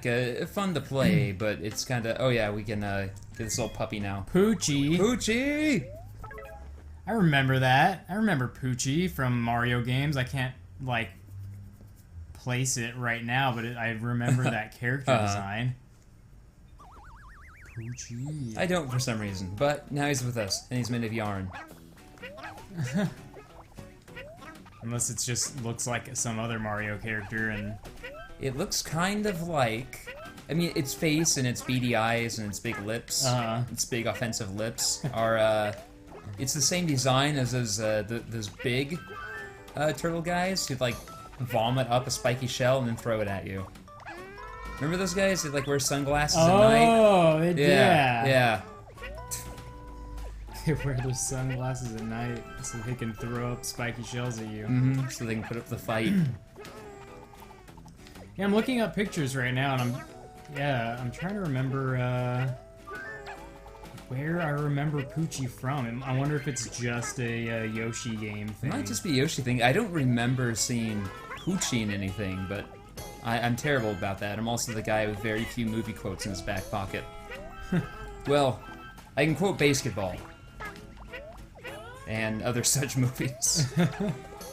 Like, fun to play, but it's kind of... Oh, yeah, we can get this little puppy now. Poochie. Poochie! I remember that. I remember Poochie from Mario games. I can't, like, place it right now, but I remember that character design. Poochie. I don't for some reason, but now he's with us, and he's made of yarn. Unless it just looks like some other Mario character, and... It looks kind of like... I mean, its face and its beady eyes and its big lips, its big offensive lips, are, it's the same design as those big turtle guys who'd, like, vomit up a spiky shell and then throw it at you. Remember those guys? They, like, wear sunglasses at night? Oh, yeah. Yeah. They wear those sunglasses at night so they can throw up spiky shells at you. Mm-hmm. So they can put up the fight. Yeah, I'm looking up pictures right now, and I'm trying to remember, where I remember Poochie from. I wonder if it's just a Yoshi game thing. It might just be a Yoshi thing. I don't remember seeing Poochie in anything, but I'm terrible about that. I'm also the guy with very few movie quotes in his back pocket. Well, I can quote Basketball. And other such movies.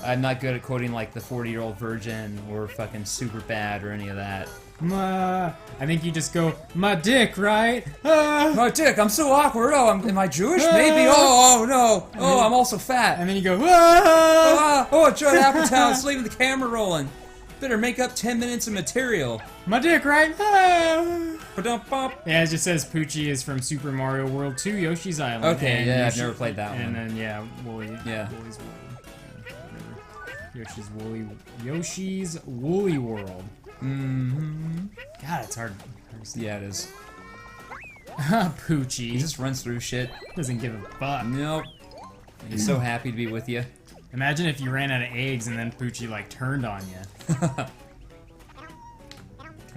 I'm not good at quoting, like, The 40-Year-Old Virgin or fucking Superbad or any of that. I think you just go, my dick, right? My dick, I'm so awkward. Oh, am I Jewish? Maybe. Oh, no. Oh, I'm also fat. And then you go, Judd Apatow's leaving the camera rolling. Better make up 10 minutes of material. My dick, right? Ba-dum-bum. Yeah, it just says Poochie is from Super Mario World 2, Yoshi's Island. Okay, and yeah, Yoshi, I've never played that one. And then, yeah, Wooly. Yeah. Wooly's World. Yoshi's Woolly World. Mm-hmm. God, it's hard to say. Yeah, it is. Poochie. He just runs through shit. Doesn't give a fuck. Nope. He's so happy to be with you. Imagine if you ran out of eggs and then Poochie, like, turned on you. Can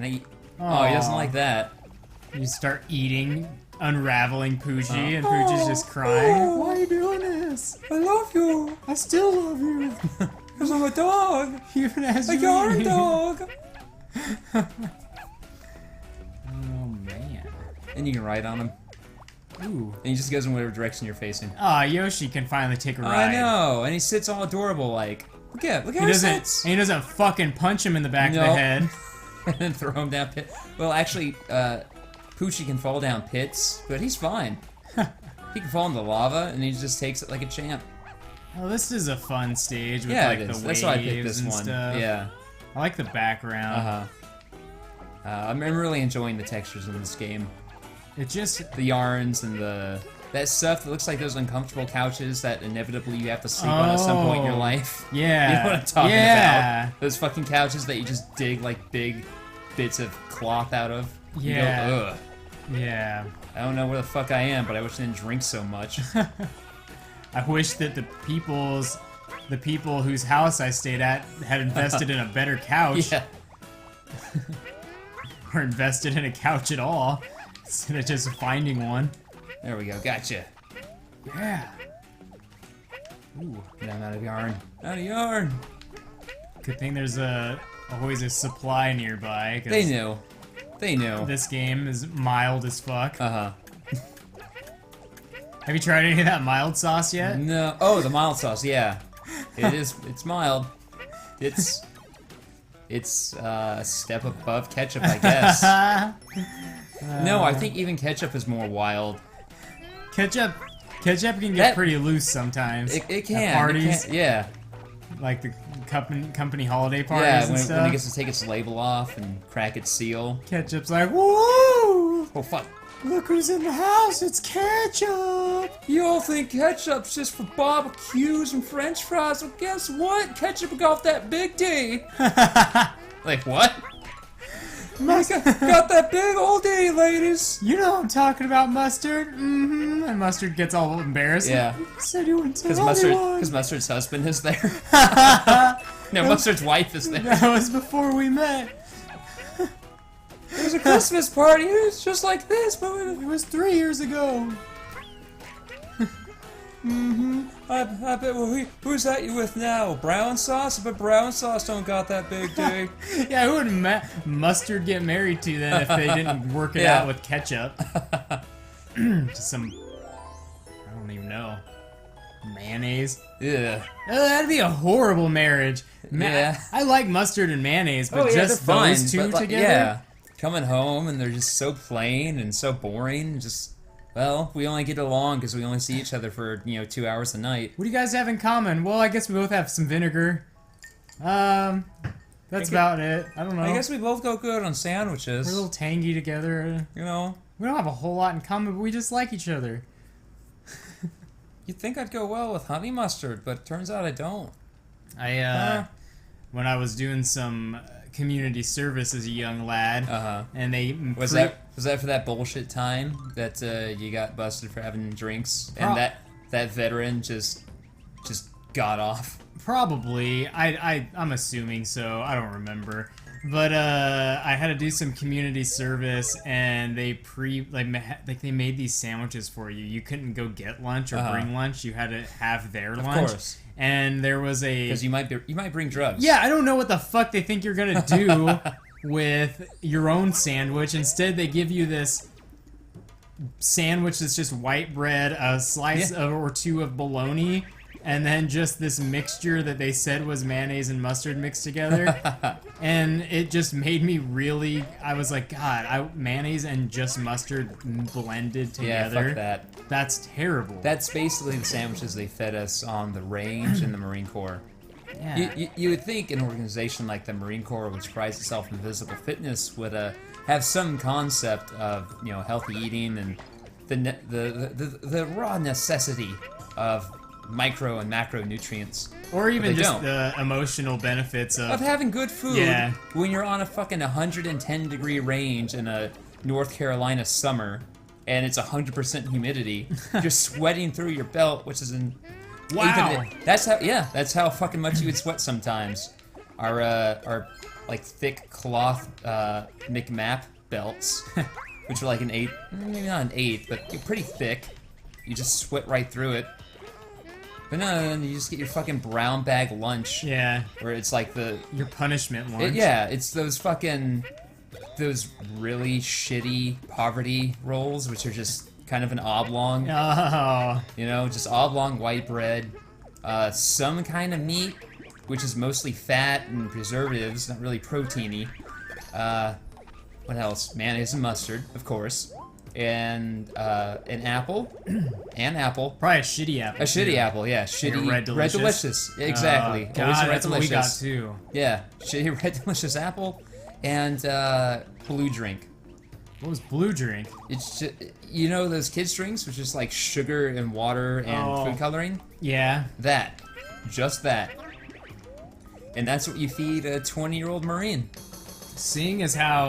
I eat? Oh, he doesn't like that. You start eating, unraveling Poochie, and Poochie's just crying. Why are you doing this? I love you. I still love you. Because I'm a dog. Even as A yarn dog. Oh, man. And you can ride on him. Ooh. And he just goes in whatever direction you're facing. Ah, Yoshi can finally take a ride. I know, and he sits all adorable like, look how he sits. And he doesn't fucking punch him in the back of the head. And then throw him down pit. Well, actually, Poochie can fall down pits, but he's fine. He can fall in the lava, and he just takes it like a champ. Well, this is a fun stage with, Yeah, like, it is. the That's waves why I picked this and one. stuff. Yeah. I like the background. I'm really enjoying the textures in this game. It just... The yarns and that stuff that looks like those uncomfortable couches that inevitably you have to sleep on at some point in your life. Yeah. You know what I'm talking about? Those fucking couches that you just dig like big bits of cloth out of. Yeah. You go, ugh. Yeah. I don't know where the fuck I am, but I wish I didn't drink so much. I wish that the people whose house I stayed at had invested in a better couch. Yeah. Or invested in a couch at all, instead of just finding one. There we go, gotcha. Yeah. Ooh. And I'm out of yarn. Out of yarn! Good thing there's always a supply nearby. 'Cause They knew. They knew. this game is mild as fuck. Uh-huh. Have you tried any of that mild sauce yet? No. Oh, the mild sauce, yeah. It is, it's mild. It's a step above ketchup, I guess. No, I think even ketchup is more wild. Ketchup can get pretty loose sometimes. It can. At parties. Yeah. Like the company holiday parties Yeah, and stuff. when it gets to take its label off and crack its seal. Ketchup's like, whoa! Oh, fuck. Look who's in the house, it's ketchup! You all think ketchup's just for barbecues and french fries? Well, guess what? Ketchup got that big D. Like, what? Got that big old D, ladies. You know I'm talking about Mustard. Mm-hmm. And Mustard gets all embarrassed. Yeah. You said you wouldn't tell anyone. Because Mustard's husband is there. No, Mustard's wife is there. That was before we met. It was a Christmas party. It was just like this, but It was 3 years ago. I bet. Well, who's that you with now? Brown sauce? But brown sauce don't got that big dick. Yeah, who would Mustard get married to then if they didn't work it out with ketchup? Just some, I don't even know, mayonnaise. Yeah. That'd be a horrible marriage. Yeah. I like mustard and mayonnaise, but just fine, those two but, together. Yeah. Coming home and they're just so plain and so boring. Just, well, we only get along because we only see each other for 2 hours a night. What do you guys have in common? Well, I guess we both have some vinegar. That's about it. I don't know. I guess we both go good on sandwiches. We're a little tangy together. You know. We don't have a whole lot in common, but we just like each other. You'd think I'd go well with honey mustard, but turns out I don't. When I was doing some community service as a young lad, and they was that for that bullshit time that you got busted for having drinks, and that veteran just got off? Probably. I'm assuming so. I don't remember. But I had to do some community service, and they they made these sandwiches for you. You couldn't go get lunch or bring lunch. You had to have their lunch. Of course. And there was because you might bring drugs. Yeah, I don't know what the fuck they think you're gonna do with your own sandwich. Instead, they give you this sandwich that's just white bread, a slice or two of bologna, and then just this mixture that they said was mayonnaise and mustard mixed together. And it just made me really, I was like, God, mayonnaise and just mustard blended together. Yeah, fuck that. That's terrible. That's basically the sandwiches they fed us on the range in the Marine Corps. Yeah. You would think an organization like the Marine Corps, which prides itself in physical fitness, would have some concept of healthy eating and the raw necessity of micro and macronutrients. Or even just the emotional benefits of having good food when you're on a fucking 110 degree range in a North Carolina summer and it's 100% humidity. You're sweating through your belt, which is in wow. That's how fucking much you would sweat sometimes. Our like thick cloth McMap belts, which are like an 8, maybe not an 8, but pretty thick. You just sweat right through it. But no, you just get your fucking brown bag lunch. Yeah. Where it's like your punishment lunch. It's those really shitty poverty rolls, which are just kind of an oblong. Oh. Just oblong white bread, some kind of meat, which is mostly fat and preservatives, not really proteiny. What else? Mayonnaise and mustard, of course. And an apple. Probably a shitty apple. A shitty apple, yeah. Shitty Red Delicious. Exactly. God, Always a Red that's Delicious. What we got too. Yeah, shitty Red Delicious apple and blue drink. What was blue drink? It's just, those kids drinks, which is like sugar and water and food coloring. Yeah. Just that. And that's what you feed a 20-year-old Marine. Seeing as how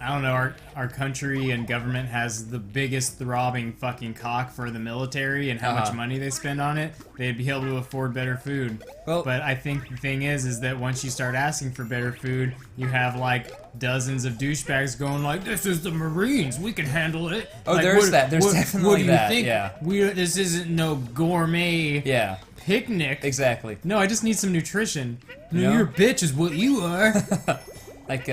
I don't know, our country and government has the biggest throbbing fucking cock for the military and how much money they spend on it, they'd be able to afford better food. Well, but I think the thing is that once you start asking for better food, you have like dozens of douchebags going like, "This is the Marines, we can handle it." Oh, like, there's definitely what do you that. think? Yeah. This isn't no gourmet picnic. Exactly. No, I just need some nutrition. No, you're a bitch is what you are. Like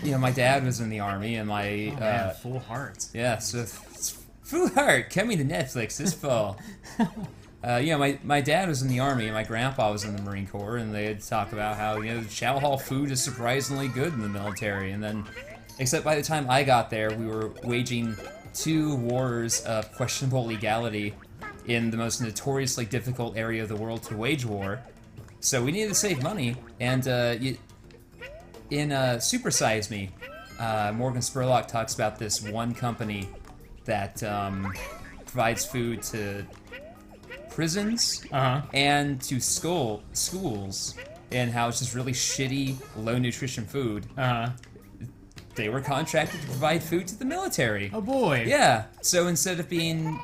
my dad was in the army, and my full hearts. Yeah, so it's Full Heart coming to Netflix this fall. My dad was in the army, and my grandpa was in the Marine Corps, and they'd talk about how chow hall food is surprisingly good in the military. And then, except by the time I got there, we were waging 2 wars of questionable legality in the most notoriously difficult area of the world to wage war. So we needed to save money, and in Super Size Me, Morgan Spurlock talks about this one company that provides food to prisons and to schools, and how it's just really shitty, low nutrition food. They were contracted to provide food to the military. Oh boy. Yeah. So instead of being,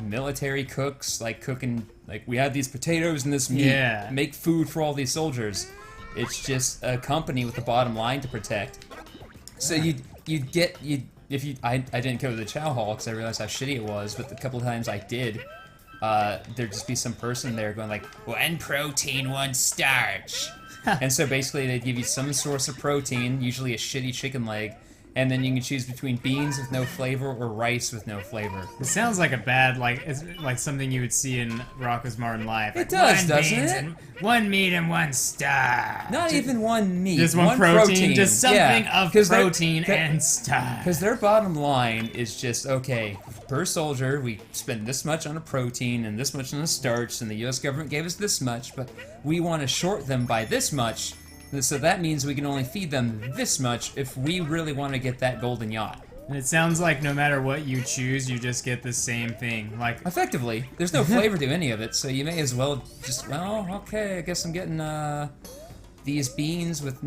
military cooks, like cooking, like we have these potatoes and this meat, make food for all these soldiers. It's just a company with a bottom line to protect. So you'd I didn't go to the chow hall because I realized how shitty it was, but the couple of times I did, there'd just be some person there going like, 1 protein, 1 starch. And so basically they'd give you some source of protein, usually a shitty chicken leg, and then you can choose between beans with no flavor or rice with no flavor. It sounds like a bad, like, it's like something you would see in Rocko's Modern Life. It does, doesn't it? And 1 meat and 1 starch. Not even 1 meat. Just 1 protein. Just something of protein they're, and starch. Because their bottom line is just, okay, per soldier, we spend this much on a protein and this much on a starch, and the US government gave us this much, but we want to short them by this much. So that means we can only feed them this much if we really want to get that golden yacht. And it sounds like no matter what you choose, you just get the same thing. Like effectively, there's no flavor to any of it, so you may as well just, well, okay, I guess I'm getting these beans with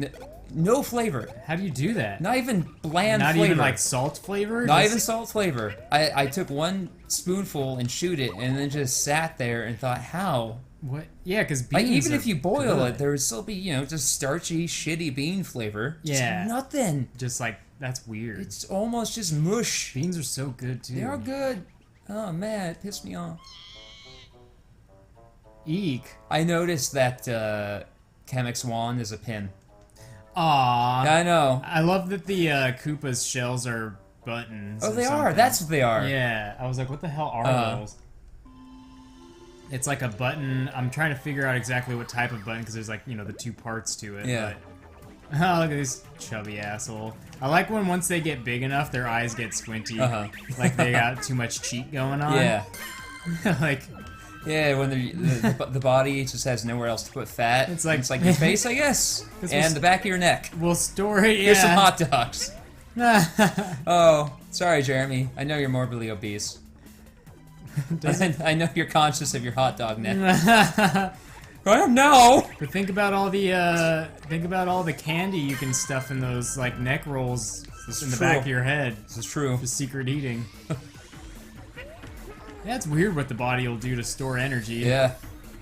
no flavor. How do you do that? Not even bland Not flavor. even like salt flavor? Not even salt flavor. I took 1 spoonful and chewed it, and then just sat there and thought, how? What? Yeah, because beans Like, even if you boil good. it, there would still be, you know, just starchy, shitty bean flavor. Just Yeah. nothing. Just like, that's weird. It's almost just mush. Beans are so good, too. They are good. Oh, man, it pissed me off. Eek. I noticed that Kamek's wand is a pin. Aww. I know. I love that the Koopa's shells are buttons. Oh, or they are. something. That's what they are. Yeah. I was like, what the hell are those? It's like a button. I'm trying to figure out exactly what type of button because there's like, you know, the 2 parts to it. Yeah. But, oh, look at this chubby asshole. I like when once they get big enough, their eyes get squinty. Like they got too much cheek going on. Yeah. Like. Yeah, when the body just has nowhere else to put fat. It's like your face, I guess, and the back of your neck. We'll store it. Yeah. Here's some hot dogs. Oh, sorry, Jeremy. I know you're morbidly obese. I know you're conscious of your hot dog neck. I am now. But think about all the candy you can stuff in those like neck rolls in the back of your head. This is true. For secret eating. Yeah, it's weird what the body will do to store energy. Yeah.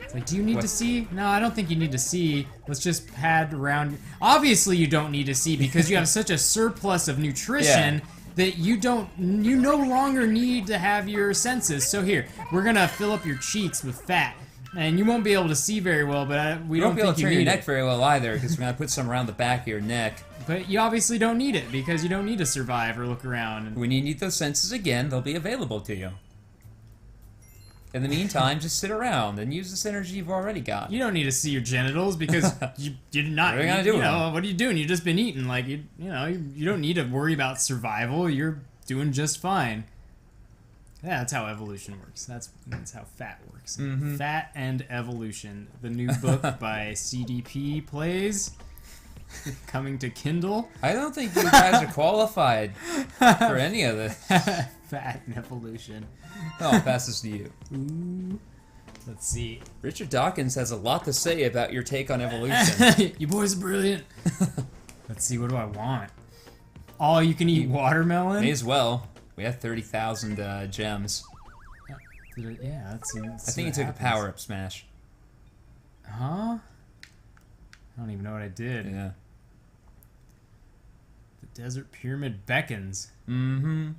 It's like, do you need to see? No, I don't think you need to see. Let's just pad around. Obviously, you don't need to see because you have such a surplus of nutrition that you no longer need to have your senses. So here, we're gonna fill up your cheeks with fat, and you won't be able to see very well. But we don't be able think to you turn need your neck it. very well either because we're gonna put some around the back of your neck. But you obviously don't need it because you don't need to survive or look around. And when you need those senses again, they'll be available to you. In the meantime, just sit around and use this energy you've already got. You don't need to see your genitals because you're not. What are you gonna do? What are you doing? You've just been eating. Like you don't need to worry about survival. You're doing just fine. Yeah, that's how evolution works. That's how fat works. Mm-hmm. Fat and Evolution, the new book by CDP plays. Coming to Kindle. I don't think you guys are qualified for any of this. Fat and Evolution. Oh, I'll pass this to you. Ooh. Let's see. Richard Dawkins has a lot to say about your take on evolution. You boys are brilliant. Let's see, what do I want? Oh, you can eat watermelon? May as well. We have 30,000 gems. Yeah, let's see. I think you took a power-up smash. Huh? I don't even know what I did. Yeah. The desert pyramid beckons. Mm-hmm.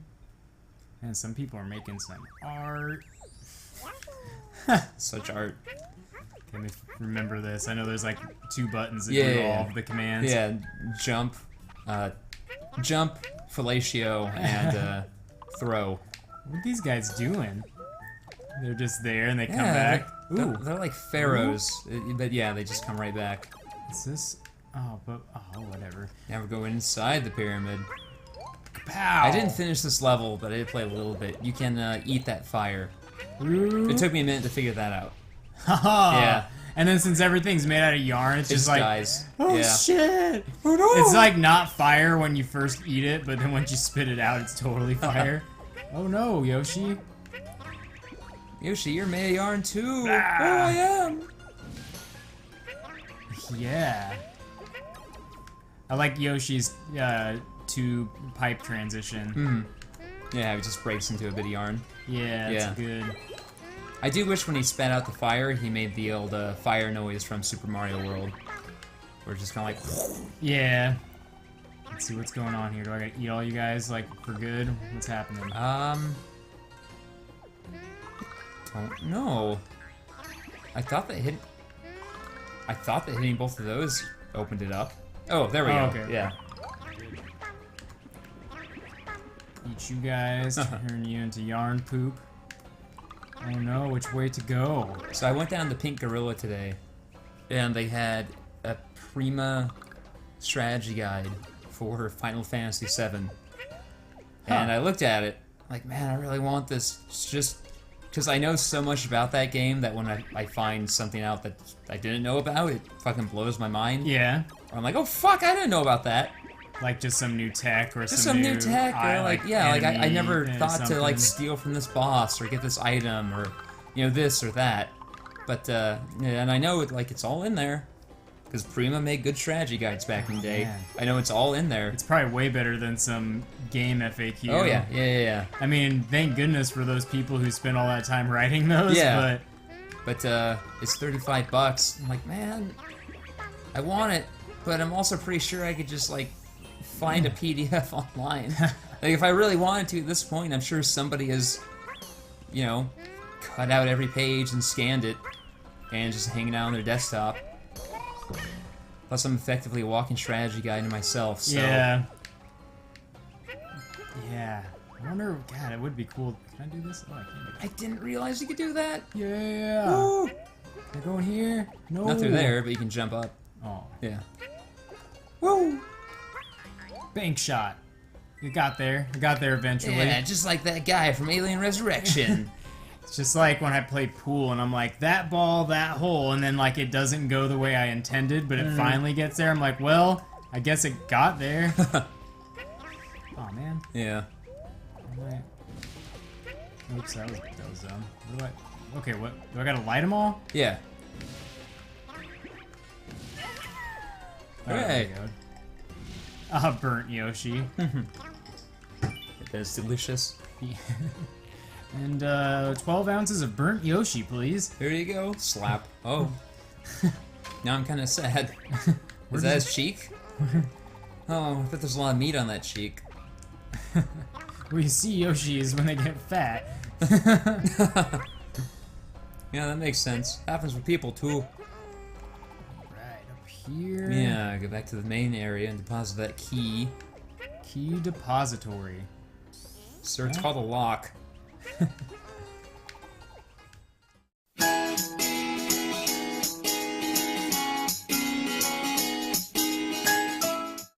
And some people are making some art. Such art. Can we remember this? I know there's like 2 buttons that do all of the commands. Yeah, jump, fellatio, and throw. What are these guys doing? They're just there and they come back. They're like pharaohs, but yeah, they just come right back. Is this? Oh, whatever. Now we're going inside the pyramid. Pow! I didn't finish this level, but I did play a little bit. You can eat that fire. Ooh. It took me a minute to figure that out. Haha! Yeah. And then since everything's made out of yarn, it's just like, guys. oh yeah. shit! Oh no! It's like not fire when you first eat it, but then once you spit it out, it's totally fire. Oh no, Yoshi! Yoshi, you're Mega Yarn too. Ah. Oh, I am. Yeah. I like Yoshi's 2 pipe transition. Yeah, he just breaks into a bit of yarn. Yeah, that's good. I do wish when he spat out the fire, he made the old fire noise from Super Mario World. Where it's just kind of like... Yeah. Let's see what's going on here. Do I gotta eat all you guys, like, for good? What's happening? Don't know. I thought that hitting both of those opened it up. Oh, there we go. Okay. Yeah. Eat you guys, turn you into yarn poop. Oh no, which way to go? So I went down to Pink Gorilla today, and they had a Prima strategy guide for Final Fantasy VII. And I looked at it, like, man, I really want this. It's just because I know so much about that game that when I find something out that I didn't know about, it fucking blows my mind. Yeah. I'm like, oh fuck, I didn't know about that. Like just some new tech or Just some new tech, or like, yeah, like I never thought something. to like steal from this boss or get this item or, you know, this or that. But yeah, and I know it's all in there because Prima made good strategy guides back in the day. Man. I know it's all in there. It's probably way better than some game FAQ. Oh yeah. I mean, thank goodness for those people who spent all that time writing those. Yeah. But it's $35. I'm like, man, I want it, but I'm also pretty sure I could just like find a PDF online. Like if I really wanted to at this point, I'm sure somebody has, you know, cut out every page and scanned it and just hanging out on their desktop. Plus I'm effectively a walking strategy guide to myself, so... Yeah. Yeah. I wonder, God, it would be cool. Can I do this? Oh, I can't do I didn't realize you could do that. Yeah. Woo! Can I go in here? No. Not through there, but you can jump up. Oh. Yeah. Woo! Bank shot. You got there. I got there eventually. Yeah, just like that guy from Alien Resurrection. It's just like when I play pool and I'm like, that ball, that hole, and then like it doesn't go the way I intended, but it finally gets there. I'm like, well, I guess it got there. Oh man. Yeah. Alright. Oops, that was dumb. What do I... Okay, what? Do I gotta light them all? Yeah. Oh, there we go. Ah, burnt Yoshi. That's delicious. And 12 ounces of burnt Yoshi, please. There you go. Slap. Oh. Now I'm kind of sad. Is that his cheek? Oh, I bet there's a lot of meat on that cheek. Where you see Yoshi is when they get fat. Yeah, that makes sense. Happens with people too. Right, up here. Yeah, go back to the main area and deposit that key. Key depository. Sir, it's called a lock.